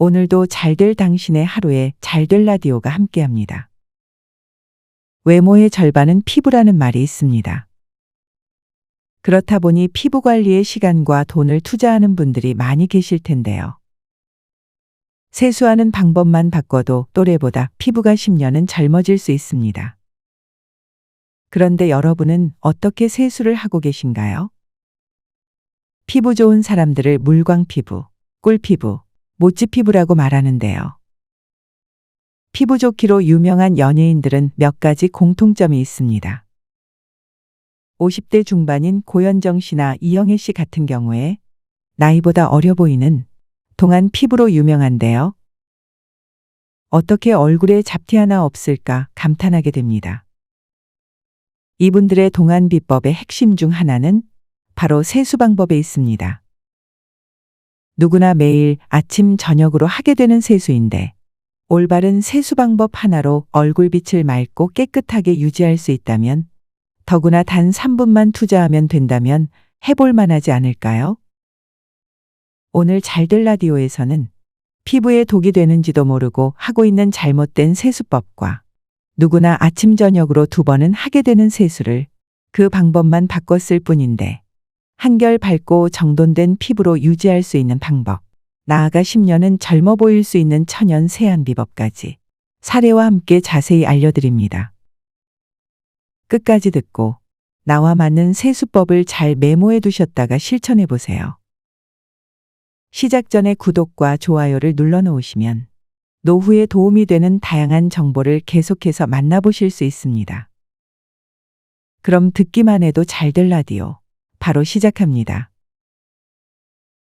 오늘도 잘될 당신의 하루에 잘될 라디오가 함께합니다. 외모의 절반은 피부라는 말이 있습니다. 그렇다 보니 피부 관리에 시간과 돈을 투자하는 분들이 많이 계실 텐데요. 세수하는 방법만 바꿔도 또래보다 피부가 10년은 젊어질 수 있습니다. 그런데 여러분은 어떻게 세수를 하고 계신가요? 피부 좋은 사람들을 물광피부, 꿀피부, 모찌피부라고 말하는데요. 피부 좋기로 유명한 연예인들은 몇 가지 공통점이 있습니다. 50대 중반인 고현정 씨나 이영애 씨 같은 경우에 나이보다 어려 보이는 동안 피부로 유명한데요. 어떻게 얼굴에 잡티 하나 없을까 감탄하게 됩니다. 이분들의 동안 비법의 핵심 중 하나는 바로 세수 방법에 있습니다. 누구나 매일 아침 저녁으로 하게 되는 세수인데 올바른 세수 방법 하나로 얼굴빛을 맑고 깨끗하게 유지할 수 있다면 더구나 단 3분만 투자하면 된다면 해볼 만하지 않을까요? 오늘 잘될 라디오에서는 피부에 독이 되는지도 모르고 하고 있는 잘못된 세수법과 누구나 아침 저녁으로 2번은 하게 되는 세수를 그 방법만 바꿨을 뿐인데 한결 밝고 정돈된 피부로 유지할 수 있는 방법, 나아가 10년은 젊어 보일 수 있는 천연 세안 비법까지 사례와 함께 자세히 알려드립니다. 끝까지 듣고 나와 맞는 세수법을 잘 메모해 두셨다가 실천해 보세요. 시작 전에 구독과 좋아요를 눌러 놓으시면 노후에 도움이 되는 다양한 정보를 계속해서 만나보실 수 있습니다. 그럼 듣기만 해도 잘될 라디오 바로 시작합니다.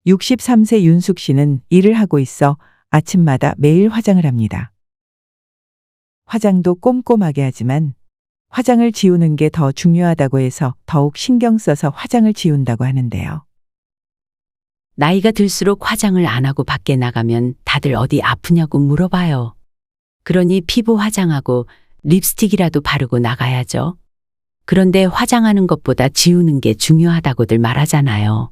63세 윤숙 씨는 일을 하고 있어 아침마다 매일 화장을 합니다. 화장도 꼼꼼하게 하지만 화장을 지우는 게 더 중요하다고 해서 더욱 신경 써서 화장을 지운다고 하는데요. 나이가 들수록 화장을 안 하고 밖에 나가면 다들 어디 아프냐고 물어봐요. 그러니 피부 화장하고 립스틱이라도 바르고 나가야죠. 그런데 화장하는 것보다 지우는 게 중요하다고들 말하잖아요.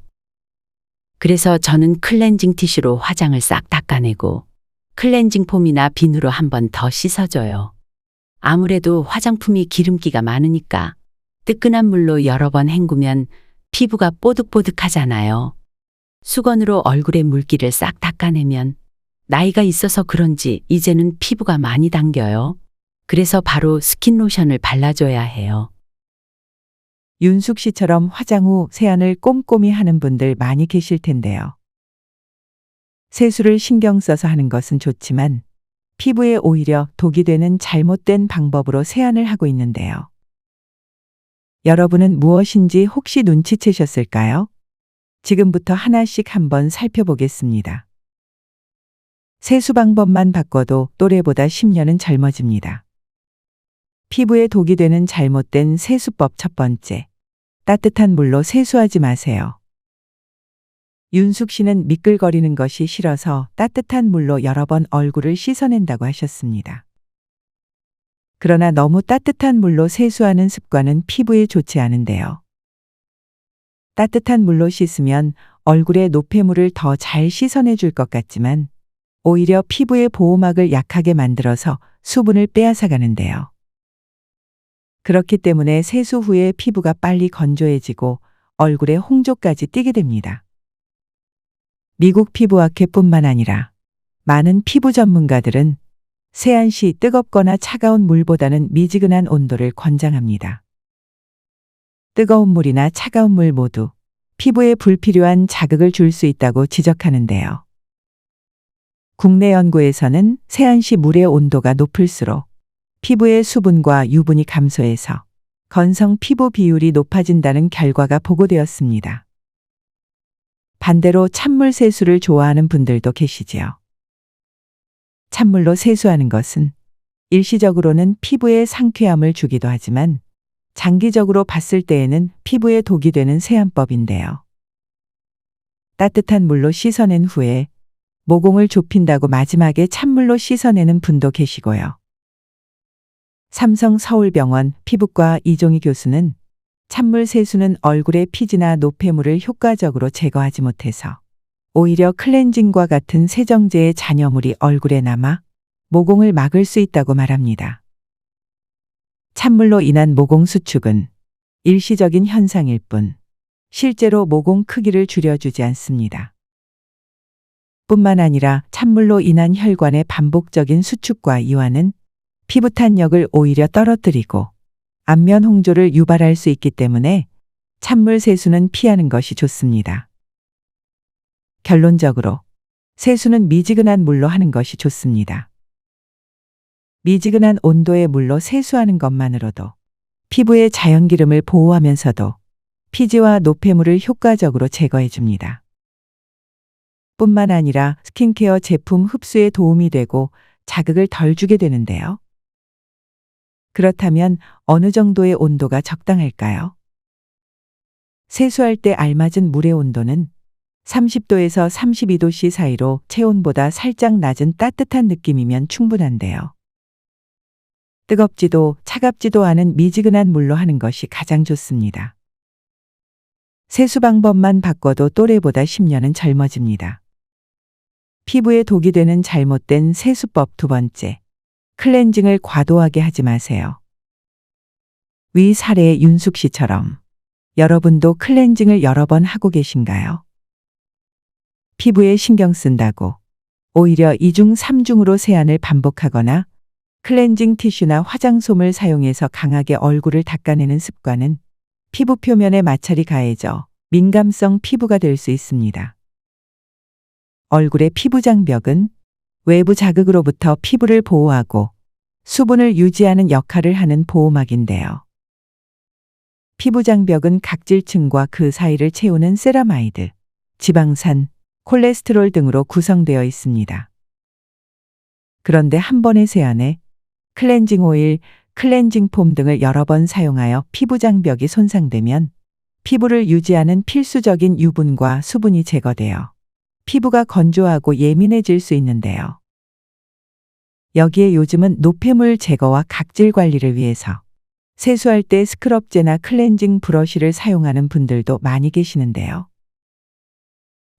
그래서 저는 클렌징 티슈로 화장을 싹 닦아내고 클렌징 폼이나 비누로 한 번 더 씻어줘요. 아무래도 화장품이 기름기가 많으니까 뜨끈한 물로 여러 번 헹구면 피부가 뽀득뽀득하잖아요. 수건으로 얼굴에 물기를 싹 닦아내면 나이가 있어서 그런지 이제는 피부가 많이 당겨요. 그래서 바로 스킨로션을 발라줘야 해요. 윤숙 씨처럼 화장 후 세안을 꼼꼼히 하는 분들 많이 계실 텐데요. 세수를 신경 써서 하는 것은 좋지만 피부에 오히려 독이 되는 잘못된 방법으로 세안을 하고 있는데요. 여러분은 무엇인지 혹시 눈치채셨을까요? 지금부터 하나씩 한번 살펴보겠습니다. 세수 방법만 바꿔도 또래보다 10년은 젊어집니다. 피부에 독이 되는 잘못된 세수법 첫 번째, 따뜻한 물로 세수하지 마세요. 윤숙 씨는 미끌거리는 것이 싫어서 따뜻한 물로 여러 번 얼굴을 씻어낸다고 하셨습니다. 그러나 너무 따뜻한 물로 세수하는 습관은 피부에 좋지 않은데요. 따뜻한 물로 씻으면 얼굴의 노폐물을 더 잘 씻어내 줄 것 같지만 오히려 피부의 보호막을 약하게 만들어서 수분을 빼앗아 가는데요. 그렇기 때문에 세수 후에 피부가 빨리 건조해지고 얼굴에 홍조까지 띠게 됩니다. 미국 피부학회뿐만 아니라 많은 피부 전문가들은 세안 시 뜨겁거나 차가운 물보다는 미지근한 온도를 권장합니다. 뜨거운 물이나 차가운 물 모두 피부에 불필요한 자극을 줄 수 있다고 지적하는데요. 국내 연구에서는 세안 시 물의 온도가 높을수록 피부의 수분과 유분이 감소해서 건성 피부 비율이 높아진다는 결과가 보고되었습니다. 반대로 찬물 세수를 좋아하는 분들도 계시지요. 찬물로 세수하는 것은 일시적으로는 피부에 상쾌함을 주기도 하지만 장기적으로 봤을 때에는 피부에 독이 되는 세안법인데요. 따뜻한 물로 씻어낸 후에 모공을 좁힌다고 마지막에 찬물로 씻어내는 분도 계시고요. 삼성 서울병원 피부과 이종희 교수는 찬물 세수는 얼굴의 피지나 노폐물을 효과적으로 제거하지 못해서 오히려 클렌징과 같은 세정제의 잔여물이 얼굴에 남아 모공을 막을 수 있다고 말합니다. 찬물로 인한 모공 수축은 일시적인 현상일 뿐 실제로 모공 크기를 줄여주지 않습니다. 뿐만 아니라 찬물로 인한 혈관의 반복적인 수축과 이완은 피부 탄력을 오히려 떨어뜨리고 안면 홍조를 유발할 수 있기 때문에 찬물 세수는 피하는 것이 좋습니다. 결론적으로 세수는 미지근한 물로 하는 것이 좋습니다. 미지근한 온도의 물로 세수하는 것만으로도 피부의 자연기름을 보호하면서도 피지와 노폐물을 효과적으로 제거해 줍니다. 뿐만 아니라 스킨케어 제품 흡수에 도움이 되고 자극을 덜 주게 되는데요. 그렇다면 어느 정도의 온도가 적당할까요? 세수할 때 알맞은 물의 온도는 30도에서 32도씨 사이로 체온보다 살짝 낮은 따뜻한 느낌이면 충분한데요. 뜨겁지도 차갑지도 않은 미지근한 물로 하는 것이 가장 좋습니다. 세수 방법만 바꿔도 또래보다 10년은 젊어집니다. 피부에 독이 되는 잘못된 세수법 두 번째, 클렌징을 과도하게 하지 마세요. 위 사례의 윤숙 씨처럼 여러분도 클렌징을 여러 번 하고 계신가요? 피부에 신경 쓴다고 오히려 2중 3중으로 세안을 반복하거나 클렌징 티슈나 화장솜을 사용해서 강하게 얼굴을 닦아내는 습관은 피부 표면에 마찰이 가해져 민감성 피부가 될 수 있습니다. 얼굴의 피부 장벽은 외부 자극으로부터 피부를 보호하고 수분을 유지하는 역할을 하는 보호막인데요. 피부 장벽은 각질층과 그 사이를 채우는 세라마이드, 지방산, 콜레스테롤 등으로 구성되어 있습니다. 그런데 한 번의 세안에 클렌징 오일, 클렌징 폼 등을 여러 번 사용하여 피부 장벽이 손상되면 피부를 유지하는 필수적인 유분과 수분이 제거되어 피부가 건조하고 예민해질 수 있는데요. 여기에 요즘은 노폐물 제거와 각질 관리를 위해서 세수할 때 스크럽제나 클렌징 브러쉬를 사용하는 분들도 많이 계시는데요.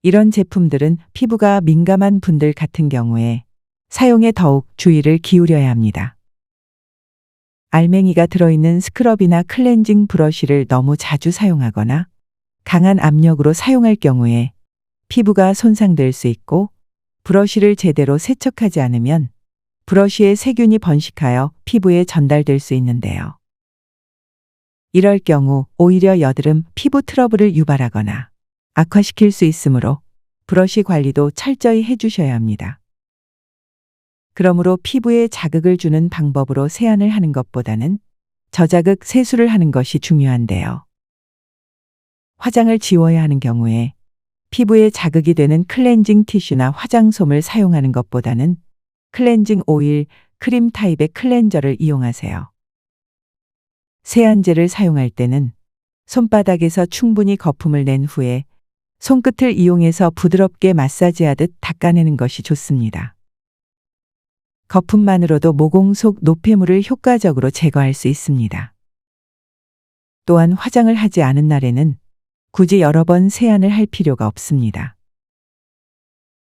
이런 제품들은 피부가 민감한 분들 같은 경우에 사용에 더욱 주의를 기울여야 합니다. 알맹이가 들어있는 스크럽이나 클렌징 브러쉬를 너무 자주 사용하거나 강한 압력으로 사용할 경우에 피부가 손상될 수 있고 브러쉬를 제대로 세척하지 않으면 브러쉬에 세균이 번식하여 피부에 전달될 수 있는데요. 이럴 경우 오히려 여드름, 피부 트러블을 유발하거나 악화시킬 수 있으므로 브러쉬 관리도 철저히 해주셔야 합니다. 그러므로 피부에 자극을 주는 방법으로 세안을 하는 것보다는 저자극 세수를 하는 것이 중요한데요. 화장을 지워야 하는 경우에 피부에 자극이 되는 클렌징 티슈나 화장솜을 사용하는 것보다는 클렌징 오일, 크림 타입의 클렌저를 이용하세요. 세안제를 사용할 때는 손바닥에서 충분히 거품을 낸 후에 손끝을 이용해서 부드럽게 마사지하듯 닦아내는 것이 좋습니다. 거품만으로도 모공 속 노폐물을 효과적으로 제거할 수 있습니다. 또한 화장을 하지 않은 날에는 굳이 여러 번 세안을 할 필요가 없습니다.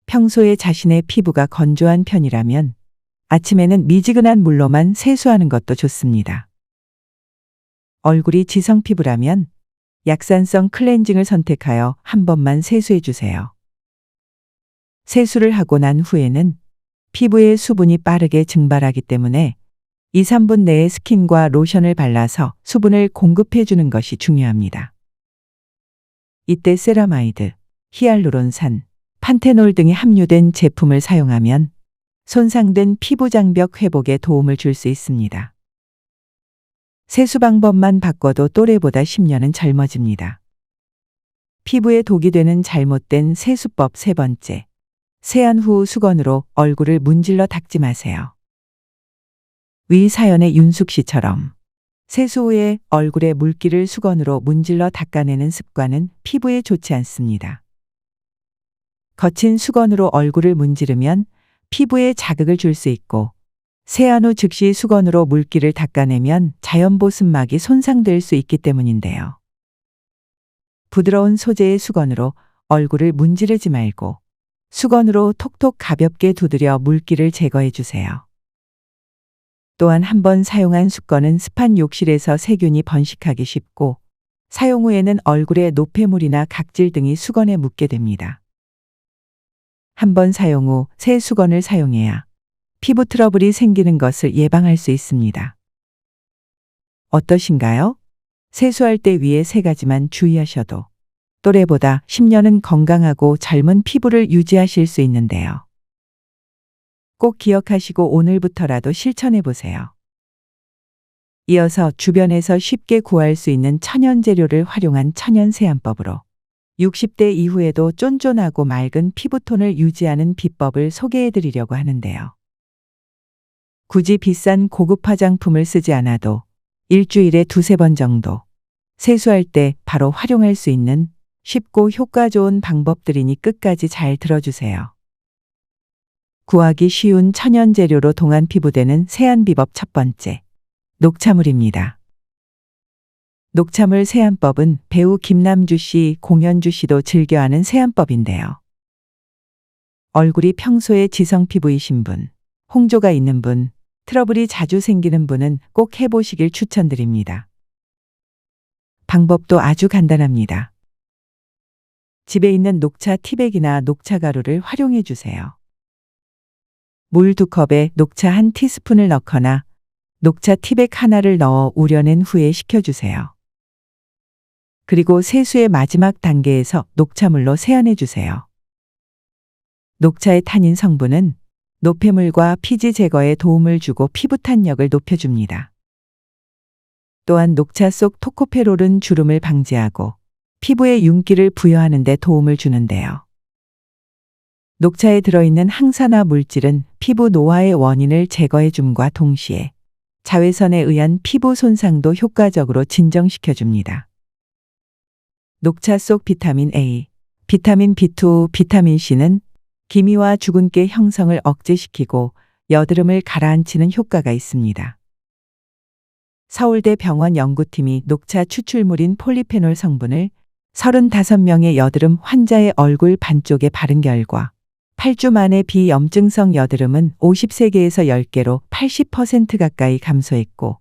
평소에 자신의 피부가 건조한 편이라면 아침에는 미지근한 물로만 세수하는 것도 좋습니다. 얼굴이 지성 피부라면 약산성 클렌징을 선택하여 한 번만 세수해 주세요. 세수를 하고 난 후에는 피부의 수분이 빠르게 증발하기 때문에 2, 3분 내에 스킨과 로션을 발라서 수분을 공급해 주는 것이 중요합니다. 이때 세라마이드, 히알루론산, 판테놀 등이 함유된 제품을 사용하면 손상된 피부 장벽 회복에 도움을 줄 수 있습니다. 세수 방법만 바꿔도 또래보다 10년은 젊어집니다. 피부에 독이 되는 잘못된 세수법 세 번째. 세안 후 수건으로 얼굴을 문질러 닦지 마세요. 위 사연의 윤숙 씨처럼 세수 후에 얼굴에 물기를 수건으로 문질러 닦아내는 습관은 피부에 좋지 않습니다. 거친 수건으로 얼굴을 문지르면 피부에 자극을 줄 수 있고 세안 후 즉시 수건으로 물기를 닦아내면 자연 보습막이 손상될 수 있기 때문인데요. 부드러운 소재의 수건으로 얼굴을 문지르지 말고 수건으로 톡톡 가볍게 두드려 물기를 제거해 주세요. 또한 한 번 사용한 수건은 습한 욕실에서 세균이 번식하기 쉽고 사용 후에는 얼굴에 노폐물이나 각질 등이 수건에 묻게 됩니다. 한 번 사용 후 새 수건을 사용해야 피부 트러블이 생기는 것을 예방할 수 있습니다. 어떠신가요? 세수할 때 위에 세 가지만 주의하셔도 또래보다 10년은 건강하고 젊은 피부를 유지하실 수 있는데요. 꼭 기억하시고 오늘부터라도 실천해 보세요. 이어서 주변에서 쉽게 구할 수 있는 천연 재료를 활용한 천연 세안법으로 60대 이후에도 쫀쫀하고 맑은 피부톤을 유지하는 비법을 소개해 드리려고 하는데요. 굳이 비싼 고급 화장품을 쓰지 않아도 일주일에 두세 번 정도 세수할 때 바로 활용할 수 있는 쉽고 효과 좋은 방법들이니 끝까지 잘 들어주세요. 구하기 쉬운 천연 재료로 동안 피부되는 세안 비법 첫 번째, 녹차물입니다. 녹차물 세안법은 배우 김남주 씨, 공현주 씨도 즐겨하는 세안법인데요. 얼굴이 평소에 지성 피부이신 분, 홍조가 있는 분, 트러블이 자주 생기는 분은 꼭 해보시길 추천드립니다. 방법도 아주 간단합니다. 집에 있는 녹차 티백이나 녹차 가루를 활용해 주세요. 물 2컵에 녹차 1티스푼을 넣거나 녹차 티백 하나를 넣어 우려낸 후에 식혀주세요. 그리고 세수의 마지막 단계에서 녹차물로 세안해 주세요. 녹차의 타닌 성분은 노폐물과 피지 제거에 도움을 주고 피부 탄력을 높여줍니다. 또한 녹차 속 토코페롤은 주름을 방지하고 피부에 윤기를 부여하는 데 도움을 주는데요. 녹차에 들어있는 항산화 물질은 피부 노화의 원인을 제거해 줌과 동시에 자외선에 의한 피부 손상도 효과적으로 진정시켜 줍니다. 녹차 속 비타민 A, 비타민 B2, 비타민 C는 기미와 주근깨 형성을 억제시키고 여드름을 가라앉히는 효과가 있습니다. 서울대 병원 연구팀이 녹차 추출물인 폴리페놀 성분을 35명의 여드름 환자의 얼굴 반쪽에 바른 결과 8주 만에 비염증성 여드름은 53개에서 10개로 80% 가까이 감소했고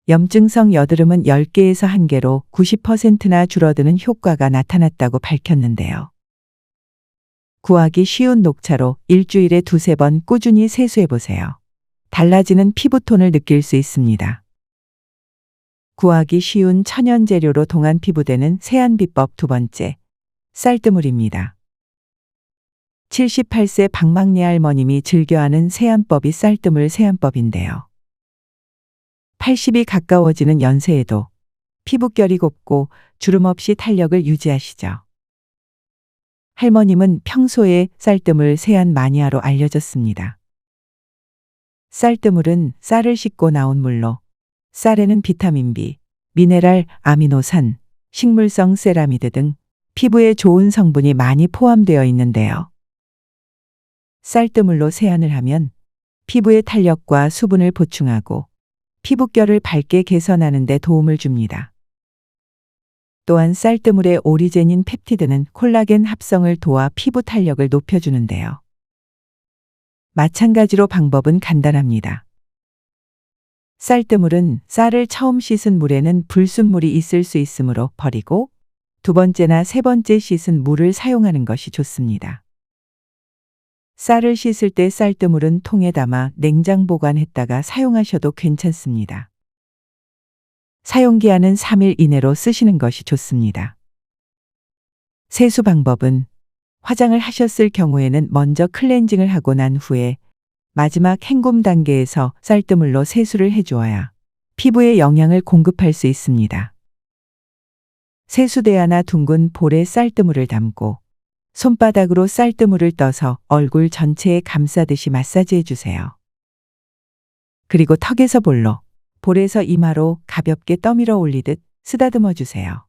염증성 여드름은 10개에서 1개로 90%나 줄어드는 효과가 나타났다고 밝혔는데요. 구하기 쉬운 녹차로 일주일에 두세 번 꾸준히 세수해보세요. 달라지는 피부톤을 느낄 수 있습니다. 구하기 쉬운 천연 재료로 동안 피부되는 세안 비법 두 번째, 쌀뜨물입니다. 78세 박막내 할머님이 즐겨하는 세안법이 쌀뜨물 세안법인데요. 80이 가까워지는 연세에도 피부결이 곱고 주름 없이 탄력을 유지하시죠. 할머님은 평소에 쌀뜨물 세안 마니아로 알려졌습니다. 쌀뜨물은 쌀을 씻고 나온 물로 쌀에는 비타민 B, 미네랄, 아미노산, 식물성 세라미드 등 피부에 좋은 성분이 많이 포함되어 있는데요. 쌀뜨물로 세안을 하면 피부의 탄력과 수분을 보충하고 피부결을 밝게 개선하는 데 도움을 줍니다. 또한 쌀뜨물의 오리제닌 펩티드는 콜라겐 합성을 도와 피부 탄력을 높여주는데요. 마찬가지로 방법은 간단합니다. 쌀뜨물은 쌀을 처음 씻은 물에는 불순물이 있을 수 있으므로 버리고 두 번째나 세 번째 씻은 물을 사용하는 것이 좋습니다. 쌀을 씻을 때 쌀뜨물은 통에 담아 냉장 보관했다가 사용하셔도 괜찮습니다. 사용기한은 3일 이내로 쓰시는 것이 좋습니다. 세수 방법은 화장을 하셨을 경우에는 먼저 클렌징을 하고 난 후에 마지막 헹굼 단계에서 쌀뜨물로 세수를 해주어야 피부에 영양을 공급할 수 있습니다. 세수대야나 둥근 볼에 쌀뜨물을 담고 손바닥으로 쌀뜨물을 떠서 얼굴 전체에 감싸듯이 마사지해 주세요. 그리고 턱에서 볼로, 볼에서 이마로 가볍게 떠밀어 올리듯 쓰다듬어 주세요.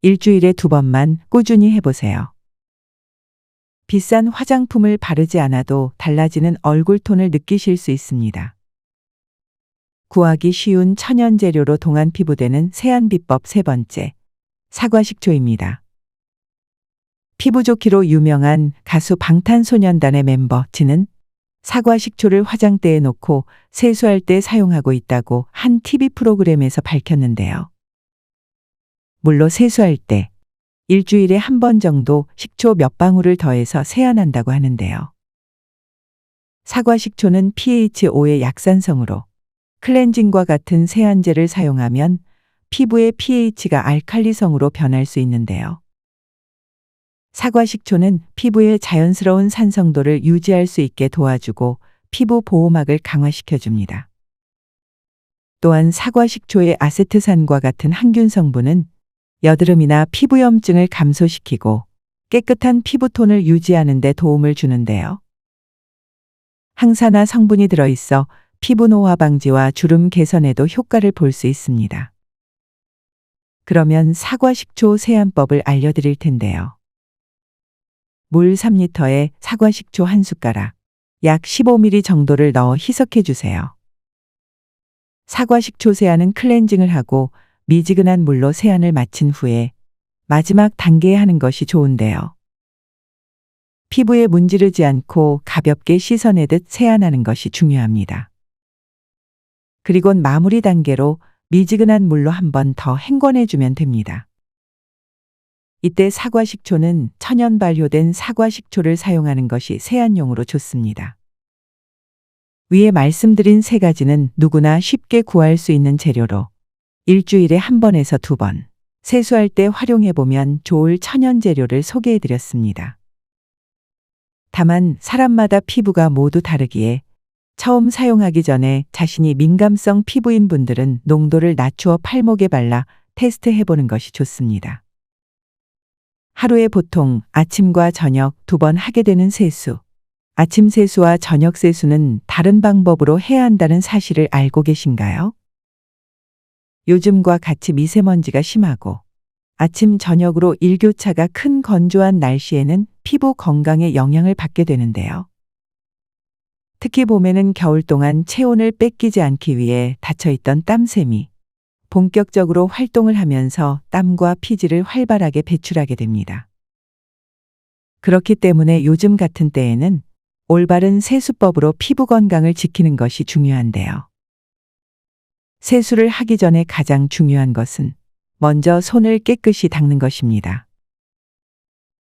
일주일에 2번만 꾸준히 해보세요. 비싼 화장품을 바르지 않아도 달라지는 얼굴톤을 느끼실 수 있습니다. 구하기 쉬운 천연 재료로 동안 피부되는 세안 비법 세 번째, 사과식초입니다. 피부 좋기로 유명한 가수 방탄소년단의 멤버 진은 사과 식초를 화장대에 놓고 세수할 때 사용하고 있다고 한 TV 프로그램에서 밝혔는데요. 물로 세수할 때 일주일에 한 번 정도 식초 몇 방울을 더해서 세안한다고 하는데요. 사과 식초는 pH 5의 약산성으로 클렌징과 같은 세안제를 사용하면 피부의 pH가 알칼리성으로 변할 수 있는데요. 사과 식초는 피부의 자연스러운 산성도를 유지할 수 있게 도와주고 피부 보호막을 강화시켜 줍니다. 또한 사과 식초의 아세트산과 같은 항균 성분은 여드름이나 피부염증을 감소시키고 깨끗한 피부톤을 유지하는 데 도움을 주는데요. 항산화 성분이 들어있어 피부 노화 방지와 주름 개선에도 효과를 볼 수 있습니다. 그러면 사과 식초 세안법을 알려드릴 텐데요. 물 3리터에 사과 식초 1숟가락, 약 15ml 정도를 넣어 희석해 주세요. 사과 식초 세안은 클렌징을 하고 미지근한 물로 세안을 마친 후에 마지막 단계에 하는 것이 좋은데요. 피부에 문지르지 않고 가볍게 씻어내듯 세안하는 것이 중요합니다. 그리곤 마무리 단계로 미지근한 물로 한 번 더 헹궈내 주면 됩니다. 이때 사과 식초는 천연 발효된 사과 식초를 사용하는 것이 세안용으로 좋습니다. 위에 말씀드린 세 가지는 누구나 쉽게 구할 수 있는 재료로 일주일에 한 번에서 두 번 세수할 때 활용해 보면 좋을 천연 재료를 소개해 드렸습니다. 다만 사람마다 피부가 모두 다르기에 처음 사용하기 전에 자신이 민감성 피부인 분들은 농도를 낮추어 팔목에 발라 테스트해 보는 것이 좋습니다. 하루에 보통 아침과 저녁 2번 하게 되는 세수. 아침 세수와 저녁 세수는 다른 방법으로 해야 한다는 사실을 알고 계신가요? 요즘과 같이 미세먼지가 심하고 아침 저녁으로 일교차가 큰 건조한 날씨에는 피부 건강에 영향을 받게 되는데요. 특히 봄에는 겨울 동안 체온을 뺏기지 않기 위해 닫혀있던 땀샘이 본격적으로 활동을 하면서 땀과 피지를 활발하게 배출하게 됩니다. 그렇기 때문에 요즘 같은 때에는 올바른 세수법으로 피부 건강을 지키는 것이 중요한데요. 세수를 하기 전에 가장 중요한 것은 먼저 손을 깨끗이 닦는 것입니다.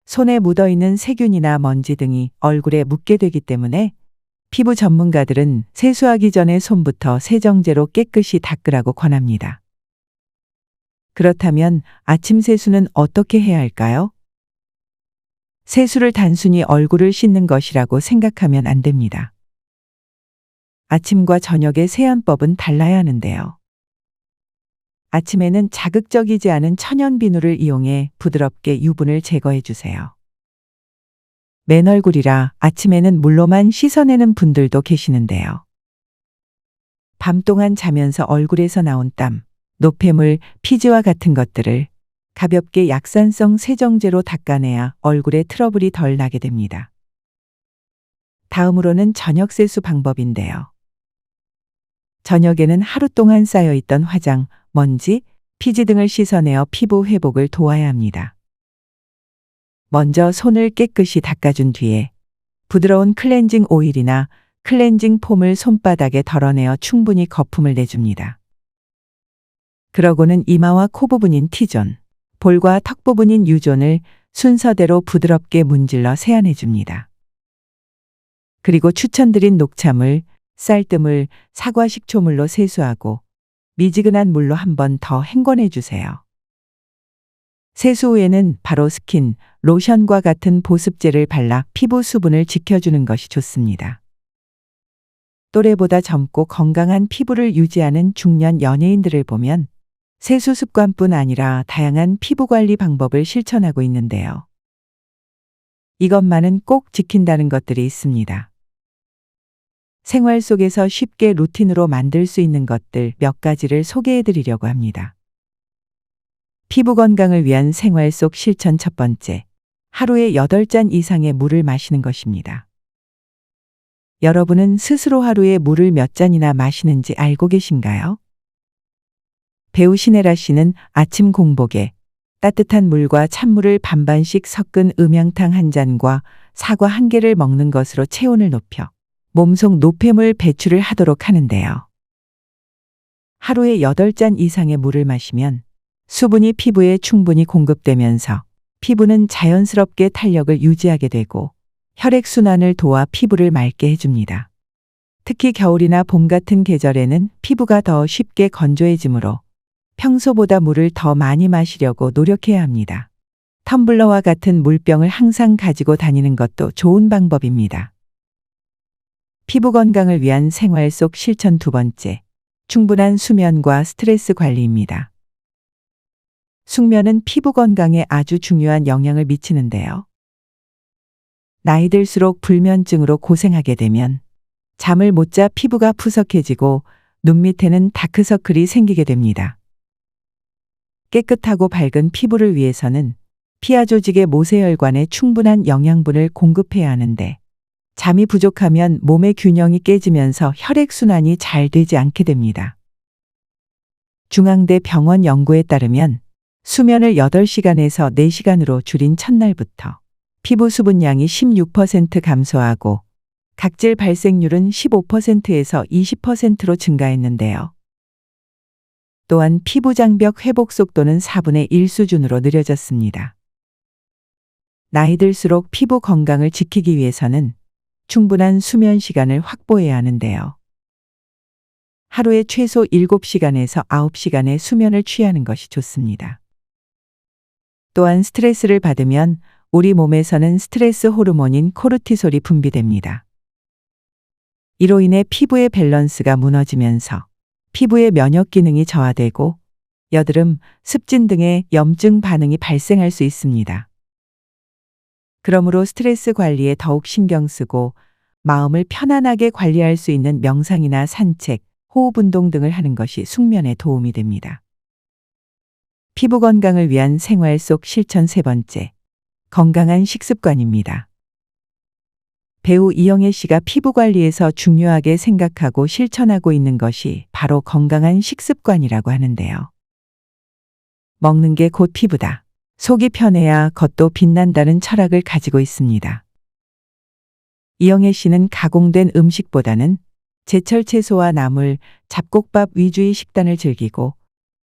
손에 묻어있는 세균이나 먼지 등이 얼굴에 묻게 되기 때문에 피부 전문가들은 세수하기 전에 손부터 세정제로 깨끗이 닦으라고 권합니다. 그렇다면 아침 세수는 어떻게 해야 할까요? 세수를 단순히 얼굴을 씻는 것이라고 생각하면 안 됩니다. 아침과 저녁의 세안법은 달라야 하는데요. 아침에는 자극적이지 않은 천연 비누를 이용해 부드럽게 유분을 제거해 주세요. 맨 얼굴이라 아침에는 물로만 씻어내는 분들도 계시는데요. 밤 동안 자면서 얼굴에서 나온 땀, 노폐물, 피지와 같은 것들을 가볍게 약산성 세정제로 닦아내야 얼굴에 트러블이 덜 나게 됩니다. 다음으로는 저녁 세수 방법인데요. 저녁에는 하루 동안 쌓여있던 화장, 먼지, 피지 등을 씻어내어 피부 회복을 도와야 합니다. 먼저 손을 깨끗이 닦아준 뒤에 부드러운 클렌징 오일이나 클렌징 폼을 손바닥에 덜어내어 충분히 거품을 내줍니다. 그러고는 이마와 코 부분인 T존, 볼과 턱 부분인 U존을 순서대로 부드럽게 문질러 세안해 줍니다. 그리고 추천드린 녹차물, 쌀뜨물, 사과 식초물로 세수하고 미지근한 물로 한 번 더 헹궈내 주세요. 세수 후에는 바로 스킨, 로션과 같은 보습제를 발라 피부 수분을 지켜주는 것이 좋습니다. 또래보다 젊고 건강한 피부를 유지하는 중년 연예인들을 보면 세수 습관뿐 아니라 다양한 피부 관리 방법을 실천하고 있는데요. 이것만은 꼭 지킨다는 것들이 있습니다. 생활 속에서 쉽게 루틴으로 만들 수 있는 것들 몇 가지를 소개해 드리려고 합니다. 피부 건강을 위한 생활 속 실천 첫 번째, 하루에 8잔 이상의 물을 마시는 것입니다. 여러분은 스스로 하루에 물을 몇 잔이나 마시는지 알고 계신가요? 배우 신혜라 씨는 아침 공복에 따뜻한 물과 찬물을 반반씩 섞은 음양탕 한 잔과 사과 한 개를 먹는 것으로 체온을 높여 몸속 노폐물 배출을 하도록 하는데요. 하루에 8잔 이상의 물을 마시면 수분이 피부에 충분히 공급되면서 피부는 자연스럽게 탄력을 유지하게 되고 혈액순환을 도와 피부를 맑게 해줍니다. 특히 겨울이나 봄 같은 계절에는 피부가 더 쉽게 건조해지므로 평소보다 물을 더 많이 마시려고 노력해야 합니다. 텀블러와 같은 물병을 항상 가지고 다니는 것도 좋은 방법입니다. 피부 건강을 위한 생활 속 실천 2번째, 충분한 수면과 스트레스 관리입니다. 숙면은 피부 건강에 아주 중요한 영향을 미치는데요. 나이 들수록 불면증으로 고생하게 되면 잠을 못 자 피부가 푸석해지고 눈 밑에는 다크서클이 생기게 됩니다. 깨끗하고 밝은 피부를 위해서는 피하 조직의 모세혈관에 충분한 영양분을 공급해야 하는데 잠이 부족하면 몸의 균형이 깨지면서 혈액순환이 잘 되지 않게 됩니다. 중앙대 병원 연구에 따르면 수면을 8시간에서 4시간으로 줄인 첫날부터 피부 수분량이 16% 감소하고 각질 발생률은 15%에서 20%로 증가했는데요. 또한 피부 장벽 회복 속도는 4분의 1 수준으로 느려졌습니다. 나이 들수록 피부 건강을 지키기 위해서는 충분한 수면 시간을 확보해야 하는데요. 하루에 최소 7시간에서 9시간의 수면을 취하는 것이 좋습니다. 또한 스트레스를 받으면 우리 몸에서는 스트레스 호르몬인 코르티솔이 분비됩니다. 이로 인해 피부의 밸런스가 무너지면서 피부의 면역 기능이 저하되고 여드름, 습진 등의 염증 반응이 발생할 수 있습니다. 그러므로 스트레스 관리에 더욱 신경 쓰고 마음을 편안하게 관리할 수 있는 명상이나 산책, 호흡 운동 등을 하는 것이 숙면에 도움이 됩니다. 피부 건강을 위한 생활 속 실천 3번째, 건강한 식습관입니다. 배우 이영애 씨가 피부 관리에서 중요하게 생각하고 실천하고 있는 것이 바로 건강한 식습관이라고 하는데요. 먹는 게 곧 피부다. 속이 편해야 겉도 빛난다는 철학을 가지고 있습니다. 이영애 씨는 가공된 음식보다는 제철 채소와 나물, 잡곡밥 위주의 식단을 즐기고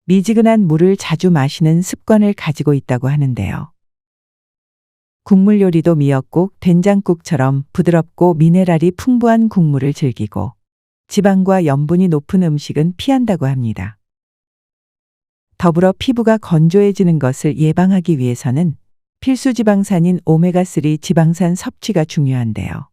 미지근한 물을 자주 마시는 습관을 가지고 있다고 하는데요. 국물 요리도 미역국, 된장국처럼 부드럽고 미네랄이 풍부한 국물을 즐기고 지방과 염분이 높은 음식은 피한다고 합니다. 더불어 피부가 건조해지는 것을 예방하기 위해서는 필수 지방산인 오메가3 지방산 섭취가 중요한데요.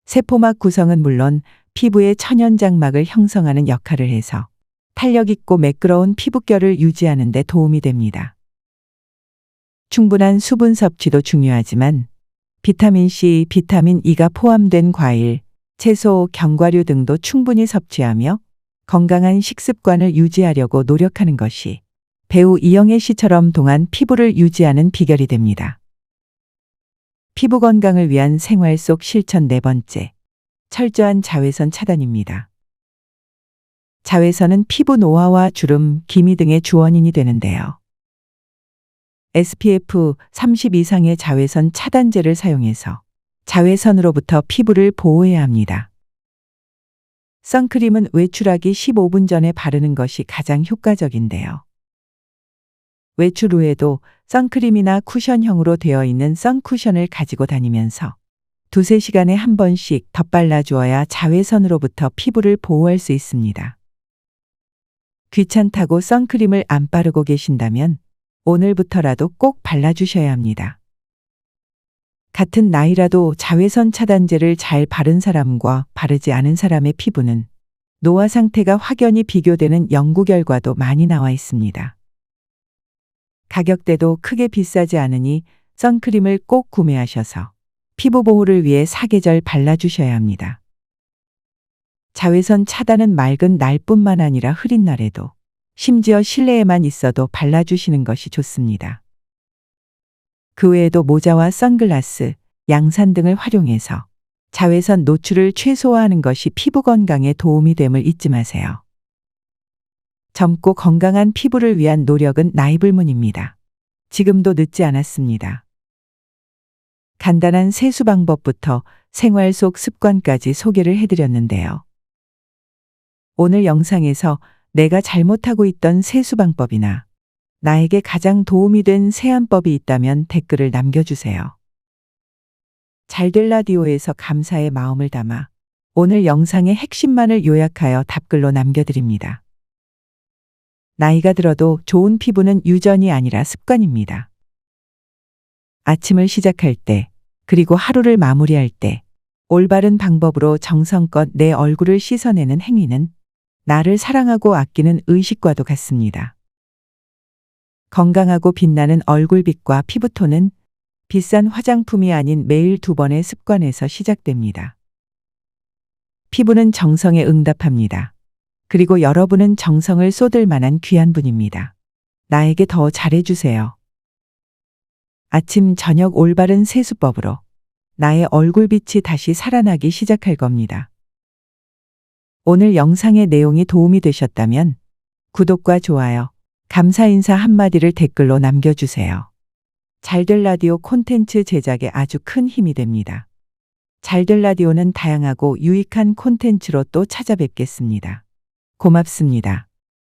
세포막 구성은 물론 피부의 천연장막을 형성하는 역할을 해서 탄력 있고 매끄러운 피부결을 유지하는 데 도움이 됩니다. 충분한 수분 섭취도 중요하지만 비타민C, 비타민 E가 포함된 과일, 채소, 견과류 등도 충분히 섭취하며 건강한 식습관을 유지하려고 노력하는 것이 배우 이영애 씨처럼 동안 피부를 유지하는 비결이 됩니다. 피부 건강을 위한 생활 속 실천 4번째, 철저한 자외선 차단입니다. 자외선은 피부 노화와 주름, 기미 등의 주원인이 되는데요. SPF 30 이상의 자외선 차단제를 사용해서 자외선으로부터 피부를 보호해야 합니다. 선크림은 외출하기 15분 전에 바르는 것이 가장 효과적인데요. 외출 후에도 선크림이나 쿠션형으로 되어 있는 선쿠션을 가지고 다니면서 2~3시간에 한 번씩 덧발라 주어야 자외선으로부터 피부를 보호할 수 있습니다. 귀찮다고 선크림을 안 바르고 계신다면 오늘부터라도 꼭 발라주셔야 합니다. 같은 나이라도 자외선 차단제를 잘 바른 사람과 바르지 않은 사람의 피부는 노화 상태가 확연히 비교되는 연구 결과도 많이 나와 있습니다. 가격대도 크게 비싸지 않으니 선크림을 꼭 구매하셔서 피부 보호를 위해 사계절 발라주셔야 합니다. 자외선 차단은 맑은 날뿐만 아니라 흐린 날에도 심지어 실내에만 있어도 발라주시는 것이 좋습니다. 그 외에도 모자와 선글라스, 양산 등을 활용해서 자외선 노출을 최소화하는 것이 피부 건강에 도움이 됨을 잊지 마세요. 젊고 건강한 피부를 위한 노력은 나이불문입니다. 지금도 늦지 않았습니다. 간단한 세수 방법부터 생활 속 습관까지 소개를 해드렸는데요. 오늘 영상에서 내가 잘못하고 있던 세수 방법이나 나에게 가장 도움이 된 세안법이 있다면 댓글을 남겨주세요. 잘될 라디오에서 감사의 마음을 담아 오늘 영상의 핵심만을 요약하여 답글로 남겨드립니다. 나이가 들어도 좋은 피부는 유전이 아니라 습관입니다. 아침을 시작할 때, 그리고 하루를 마무리할 때, 올바른 방법으로 정성껏 내 얼굴을 씻어내는 행위는 나를 사랑하고 아끼는 의식과도 같습니다. 건강하고 빛나는 얼굴빛과 피부톤은 비싼 화장품이 아닌 매일 2번의 습관에서 시작됩니다. 피부는 정성에 응답합니다. 그리고 여러분은 정성을 쏟을 만한 귀한 분입니다. 나에게 더 잘해주세요. 아침, 저녁 올바른 세수법으로 나의 얼굴빛이 다시 살아나기 시작할 겁니다. 오늘 영상의 내용이 도움이 되셨다면 구독과 좋아요, 감사 인사 한마디를 댓글로 남겨주세요. 잘될 라디오 콘텐츠 제작에 아주 큰 힘이 됩니다. 잘될 라디오는 다양하고 유익한 콘텐츠로 또 찾아뵙겠습니다. 고맙습니다.